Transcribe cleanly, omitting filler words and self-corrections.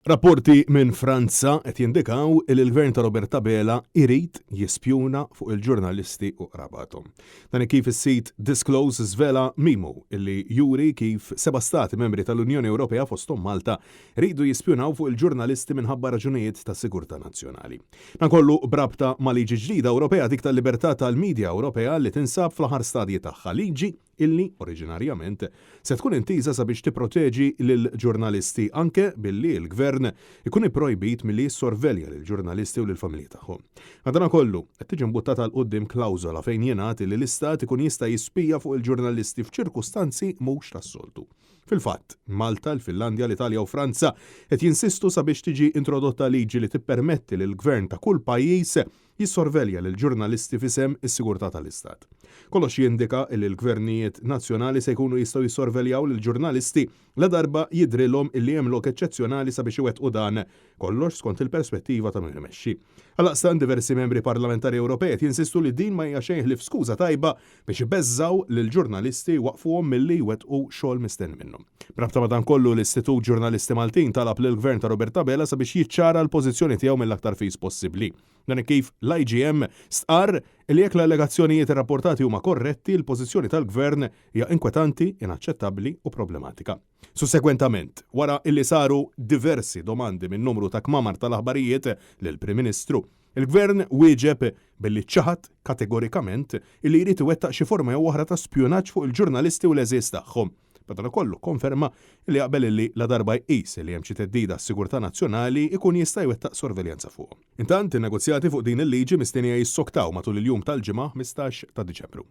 Rapporti minn Franza qed jindikaw li l-Gvern ta' Roberta Bela irid jispjuna fuq il-ġurnalisti u qrabathom. Dan kif is-sit Disclose żvela mimu illi juri kif 7 stati membri tal-Unjoni Ewropea fosthom Malta ridu jispjunaw fuq il-ġurnalisti minħabba raġunijiet ta' sigurtà nazzjonali. Dan kollu brabta ma' liġi ġdida Ewropea dik tal-libertà tal-Midja Ewropea li tinsab fl-aħħar stadji tagħha liġi illi oriġinarjament se tkun intiża sabiex tipproteġi lill-ġurnalisti anke billi l-Gvern ikun ipprojbit milli jissorvelja lill-ġurnalisti u lill-familji tagħhom. Madankollu qed tiġi mbuttata l quddiem klawżola fejn jingħad li l-Istat ikun jista' jispija fuq il-ġurnalisti f'ċirkustanzi mhux tas-soltu. Fil-fatt, Malta, l-Finlandja, l-Italja u Franza qed jinsistu sabiex tiġi introdotta liġi li tippermetti lill-Gvern ta' kull pajjiż jissorvelja lill-ġurnalisti f'isem is-sigurtà tal-Istat. Kollox jindika li l-gvernijiet nazzjonali se jkunu jistgħu jissorveljaw lill-ġurnalisti la darba jidrilhom illi hemm lok eċċezzjonali sabiex iwettqu dan kollox skont il-perspettiva ta' min imexxi. Għalaqstan diversi membri parlamentari Ewropej jinsistu li din ma hija xejn ħlief skuża tajba biex ibeżżaw lill-ġurnalisti waqfuhom milli jwettqu xogħol mistenni minnhom. Brabta madankollu l-Istitut Ġurnalisti Maltin talab lill-Gvern ta' Roberta Bela sabiex jiċċara l-pożizzjoni tiegħu mill-aktar fis possibbli. Dan kif l-IGM stqarr li jekk l-allegazzjonijiet irrapportati huma korretti, l-pożizzjoni tal-Gvern hija inkwetanti, inaċċettabbli u problematika. Sussegwentament, wara illi saru diversi domandi minn numru ta' kmamar tal-aħbarijiet lill-Prim Ministru, il-Gvern wieġeb billi ċaħat kategorikament illi jrid iwettaq xi forma jew oħra ta' spjunaġġ fuq il-ġurnalisti u l-eżiż tagħhom. Madankollu konferma li jaqbel li la darba jqis li hemm xi teddida s-sigurtà nazzjonali ikun jista' jwettaq sorveljanza fuqhom. Intant in-negozjati fuq din il-liġi mistennija jissoktaw matul il-jum tal-ġimgħa 15 ta' Diċembru.